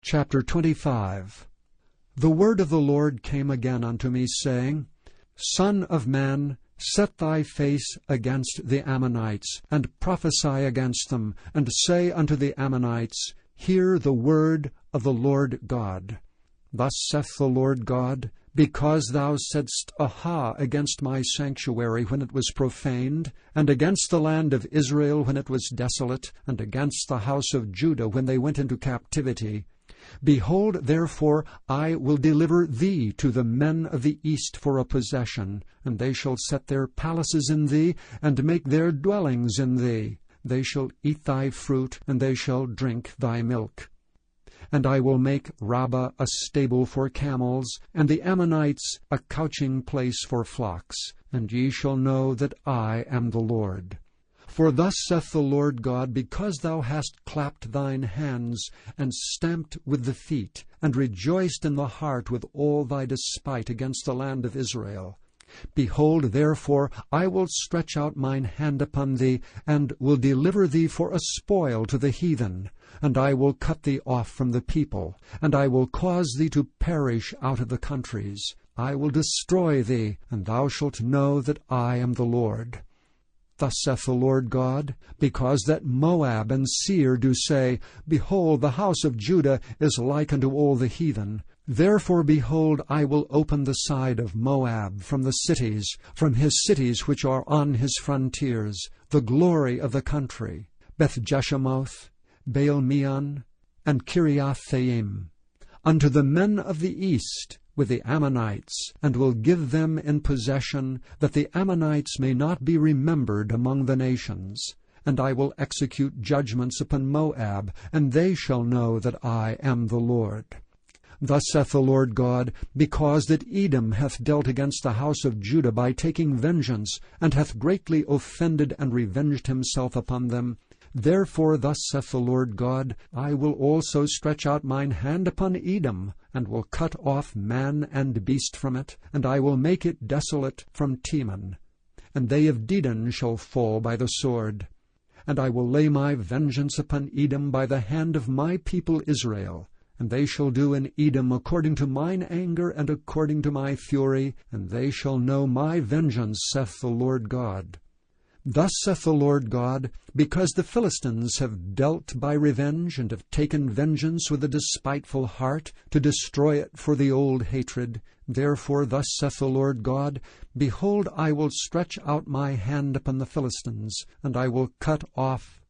Chapter 25. The word of the Lord came again unto me, saying, Son of man, set thy face against the Ammonites, and prophesy against them, and say unto the Ammonites, Hear the word of the Lord God. Thus saith the Lord God, Because thou saidst, Aha, against my sanctuary when it was profaned, and against the land of Israel when it was desolate, and against the house of Judah when they went into captivity, behold, therefore, I will deliver thee to the men of the east for a possession, and they shall set their palaces in thee, and make their dwellings in thee. They shall eat thy fruit, and they shall drink thy milk. And I will make Rabbah a stable for camels, and the Ammonites a couching place for flocks. And ye shall know that I am the Lord. For thus saith the Lord God, Because thou hast clapped thine hands, and stamped with the feet, and rejoiced in the heart with all thy despite against the land of Israel. Behold, therefore, I will stretch out mine hand upon thee, and will deliver thee for a spoil to the heathen. And I will cut thee off from the people, and I will cause thee to perish out of the countries. I will destroy thee, and thou shalt know that I am the Lord. Thus saith the Lord God, Because that Moab and Seir do say, Behold, the house of Judah is like unto all the heathen. Therefore, behold, I will open the side of Moab from the cities, from his cities which are on his frontiers, the glory of the country, Beth-jeshemoth, Baal-meon, and Kiriathaim, unto the men of the east, with the Ammonites, and will give them in possession, that the Ammonites may not be remembered among the nations. And I will execute judgments upon Moab, and they shall know that I am the Lord. Thus saith the Lord God, Because that Edom hath dealt against the house of Judah by taking vengeance, and hath greatly offended and revenged himself upon them, therefore thus saith the Lord God, I will also stretch out mine hand upon Edom, and will cut off man and beast from it, and I will make it desolate from Teman. And they of Dedan shall fall by the sword. And I will lay my vengeance upon Edom by the hand of my people Israel. And they shall do in Edom according to mine anger and according to my fury, and they shall know my vengeance, saith the Lord God. Thus saith the Lord God, Because the Philistines have dealt by revenge, and have taken vengeance with a despiteful heart, to destroy it for the old hatred, therefore thus saith the Lord God, Behold, I will stretch out my hand upon the Philistines, and I will cut off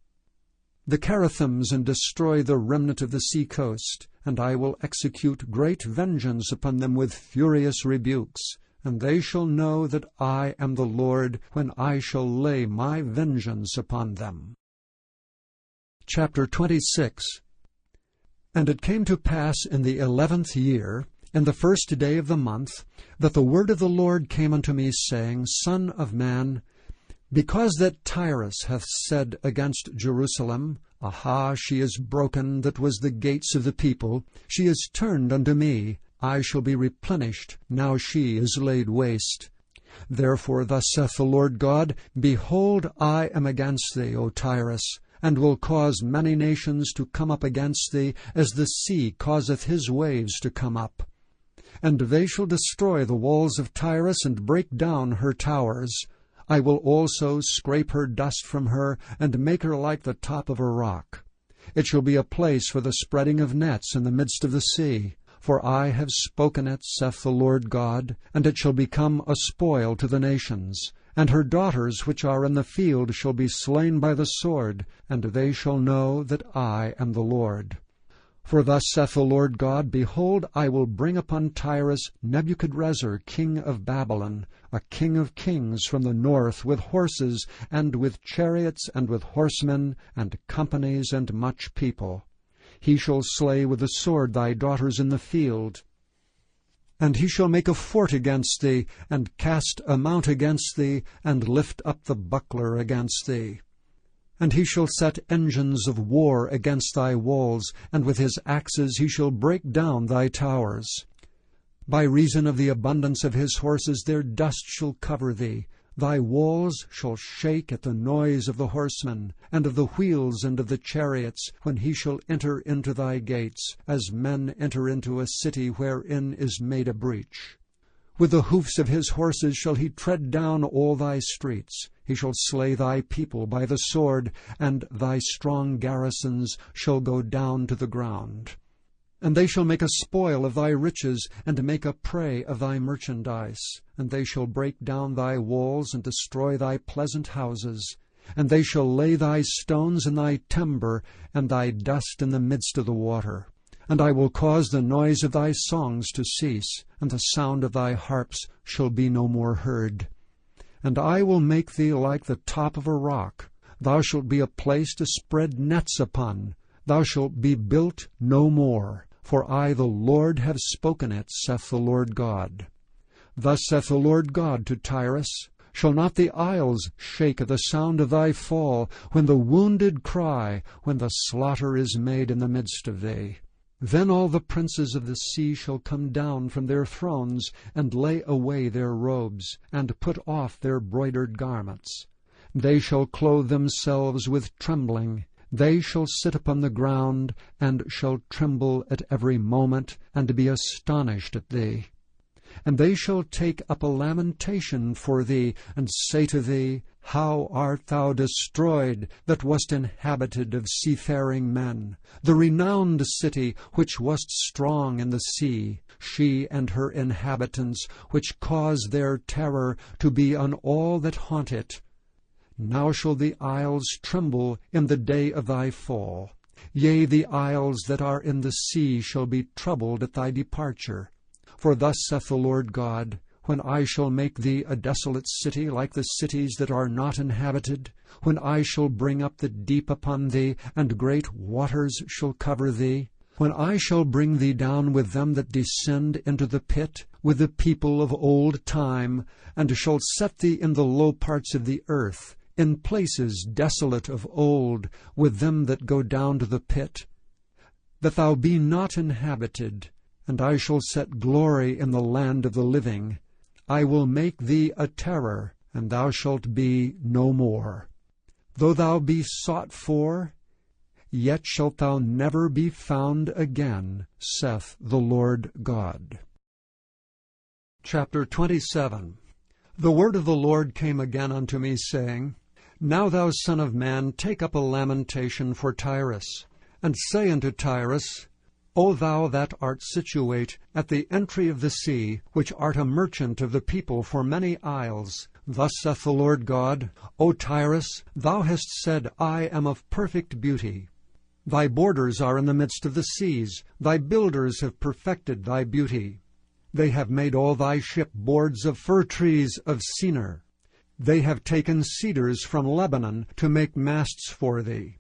the Cherethims, and destroy the remnant of the sea coast, and I will execute great vengeance upon them with furious rebukes. And they shall know that I am the Lord, when I shall lay my vengeance upon them. Chapter 26. And it came to pass in the 11th year, in the first day of the month, that the word of the Lord came unto me, saying, Son of man, because that Tyrus hath said against Jerusalem, Aha, she is broken that was the gates of the people, she is turned unto me, I shall be replenished, now she is laid waste. Therefore thus saith the Lord God, Behold, I am against thee, O Tyrus, and will cause many nations to come up against thee, as the sea causeth his waves to come up. And they shall destroy the walls of Tyrus, and break down her towers. I will also scrape her dust from her, and make her like the top of a rock. It shall be a place for the spreading of nets in the midst of the sea. For I have spoken it, saith the Lord God, and it shall become a spoil to the nations. And her daughters which are in the field shall be slain by the sword, and they shall know that I am the Lord. For thus saith the Lord God, Behold, I will bring upon Tyrus Nebuchadrezzar king of Babylon, a king of kings from the north, with horses, and with chariots, and with horsemen, and companies, and much people. He shall slay with the sword thy daughters in the field. And he shall make a fort against thee, and cast a mount against thee, and lift up the buckler against thee. And he shall set engines of war against thy walls, and with his axes he shall break down thy towers. By reason of the abundance of his horses their dust shall cover thee. Thy walls shall shake at the noise of the horsemen, and of the wheels and of the chariots, when he shall enter into thy gates, as men enter into a city wherein is made a breach. With the hoofs of his horses shall he tread down all thy streets. He shall slay thy people by the sword, and thy strong garrisons shall go down to the ground. And they shall make a spoil of thy riches, and make a prey of thy merchandise. And they shall break down thy walls, and destroy thy pleasant houses. And they shall lay thy stones in thy timber, and thy dust in the midst of the water. And I will cause the noise of thy songs to cease, and the sound of thy harps shall be no more heard. And I will make thee like the top of a rock. Thou shalt be a place to spread nets upon. Thou shalt be built no more. For I, the Lord, have spoken it, saith the Lord God. Thus saith the Lord God to Tyrus, Shall not the isles shake at the sound of thy fall, when the wounded cry, when the slaughter is made in the midst of thee? Then all the princes of the sea shall come down from their thrones, and lay away their robes, and put off their broidered garments. They shall clothe themselves with trembling. They shall sit upon the ground, and shall tremble at every moment, and be astonished at thee. And they shall take up a lamentation for thee, and say to thee, How art thou destroyed, that wast inhabited of seafaring men, the renowned city, which wast strong in the sea, she and her inhabitants, which cause their terror to be on all that haunt it. Now shall the isles tremble in the day of thy fall. Yea, the isles that are in the sea shall be troubled at thy departure. For thus saith the Lord God, When I shall make thee a desolate city like the cities that are not inhabited, when I shall bring up the deep upon thee, and great waters shall cover thee, when I shall bring thee down with them that descend into the pit, with the people of old time, and shall set thee in the low parts of the earth, in places desolate of old, with them that go down to the pit, that thou be not inhabited, and I shall set glory in the land of the living. I will make thee a terror, and thou shalt be no more. Though thou be sought for, yet shalt thou never be found again, saith the Lord God. Chapter 27. The word of the Lord came again unto me, saying, Now thou son of man, take up a lamentation for Tyrus, and say unto Tyrus, O thou that art situate at the entry of the sea, which art a merchant of the people for many isles, thus saith the Lord God, O Tyrus, thou hast said, I am of perfect beauty. Thy borders are in the midst of the seas, thy builders have perfected thy beauty. They have made all thy ship boards of fir trees of Senir. They have taken cedars from Lebanon to make masts for thee.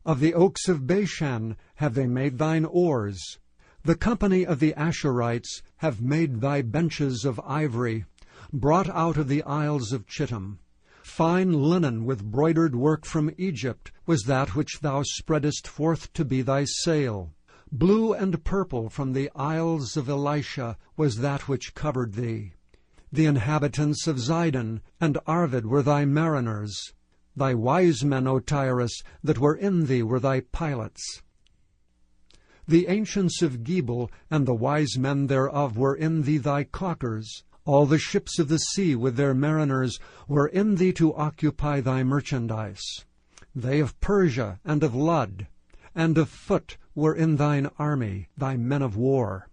Of the oaks of Bashan have they made thine oars. The company of the Asherites have made thy benches of ivory, brought out of the isles of Chittim. Fine linen with broidered work from Egypt was that which thou spreadest forth to be thy sail. Blue and purple from the isles of Elisha was that which covered thee. The inhabitants of Zidon and Arvad were thy mariners. Thy wise men, O Tyrus, that were in thee were thy pilots. The ancients of Gebal and the wise men thereof were in thee thy caulkers. All the ships of the sea with their mariners were in thee to occupy thy merchandise. They of Persia and of Lud and of Phut were in thine army, thy men of war.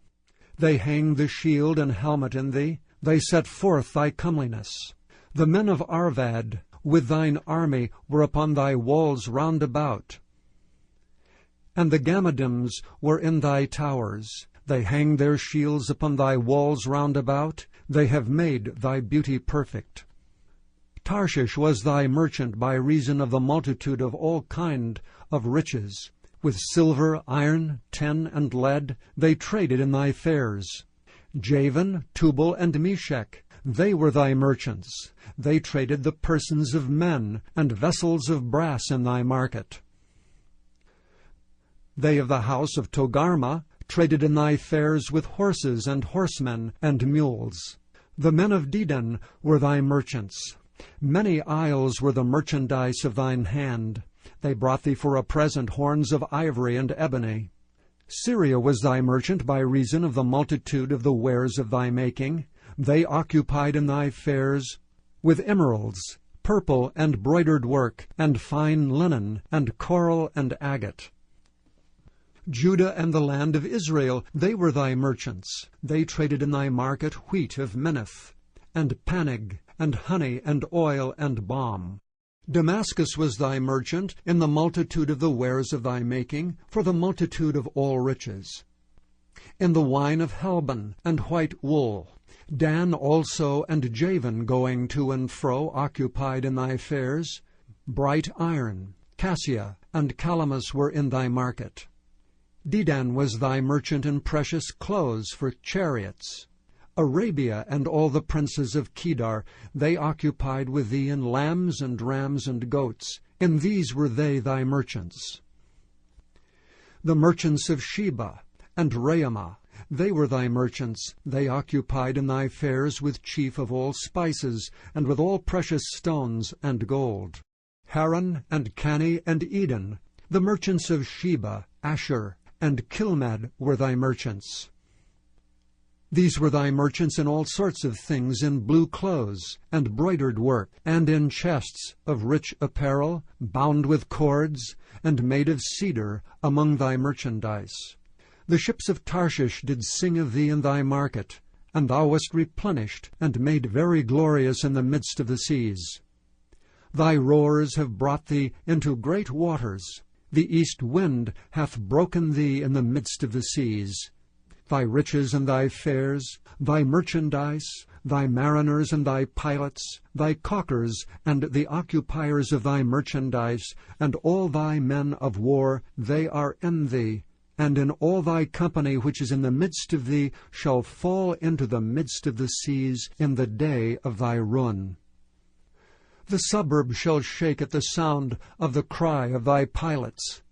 They hanged the shield and helmet in thee. They set forth thy comeliness. The men of Arvad with thine army were upon thy walls round about. And the Gammadims were in thy towers. They hanged their shields upon thy walls round about. They have made thy beauty perfect. Tarshish was thy merchant by reason of the multitude of all kind of riches. With silver, iron, tin, and lead they traded in thy fairs. Javan, Tubal, and Meshech, they were thy merchants. They traded the persons of men, and vessels of brass in thy market. They of the house of Togarmah traded in thy fairs with horses and horsemen and mules. The men of Dedan were thy merchants. Many isles were the merchandise of thine hand. They brought thee for a present horns of ivory and ebony. Syria was thy merchant by reason of the multitude of the wares of thy making. They occupied in thy fairs with emeralds, purple and broidered work, and fine linen, and coral and agate. Judah and the land of Israel, they were thy merchants. They traded in thy market wheat of Minnith, and panig, and honey, and oil, and balm. Damascus was thy merchant in the multitude of the wares of thy making, for the multitude of all riches. In the wine of Helbon, and white wool. Dan also and Javan going to and fro occupied in thy fairs. Bright iron, cassia, and calamus were in thy market. Dedan was thy merchant in precious clothes for chariots. Arabia and all the princes of Kedar, they occupied with thee in lambs and rams and goats. In these were they thy merchants. The merchants of Sheba and Raamah, they were thy merchants. They occupied in thy fairs with chief of all spices, and with all precious stones and gold. Haran and Cani and Eden, the merchants of Sheba, Asher, and Kilmad were thy merchants. These were thy merchants in all sorts of things, in blue clothes, and broidered work, and in chests of rich apparel, bound with cords, and made of cedar, among thy merchandise. The ships of Tarshish did sing of thee in thy market, and thou wast replenished, and made very glorious in the midst of the seas. Thy roars have brought thee into great waters. The east wind hath broken thee in the midst of the seas. Thy riches and thy fairs, thy merchandise, thy mariners and thy pilots, thy caulkers and the occupiers of thy merchandise, and all thy men of war, they are in thee, and in all thy company which is in the midst of thee shall fall into the midst of the seas in the day of thy ruin. The suburb shall shake at the sound of the cry of thy pilots.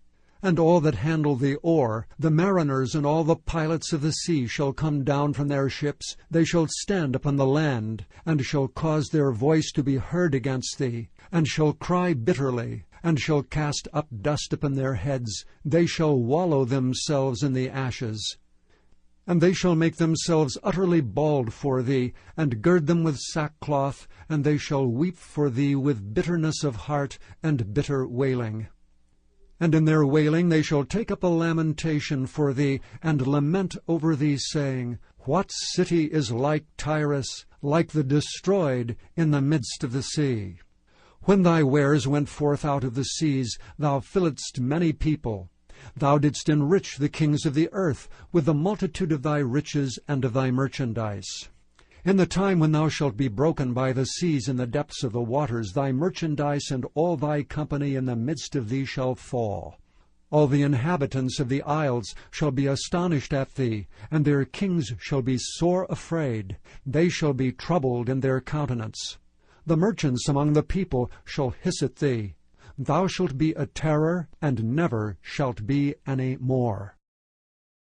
And all that handle the oar, the mariners and all the pilots of the sea shall come down from their ships. They shall stand upon the land, and shall cause their voice to be heard against thee, and shall cry bitterly, and shall cast up dust upon their heads. They shall wallow themselves in the ashes. And they shall make themselves utterly bald for thee, and gird them with sackcloth, and they shall weep for thee with bitterness of heart and bitter wailing. And in their wailing they shall take up a lamentation for thee, and lament over thee, saying, What city is like Tyrus, like the destroyed in the midst of the sea? When thy wares went forth out of the seas, thou filledst many people. Thou didst enrich the kings of the earth with the multitude of thy riches and of thy merchandise. In the time when thou shalt be broken by the seas in the depths of the waters, thy merchandise and all thy company in the midst of thee shall fall. All the inhabitants of the isles shall be astonished at thee, and their kings shall be sore afraid. They shall be troubled in their countenance. The merchants among the people shall hiss at thee. Thou shalt be a terror, and never shalt be any more.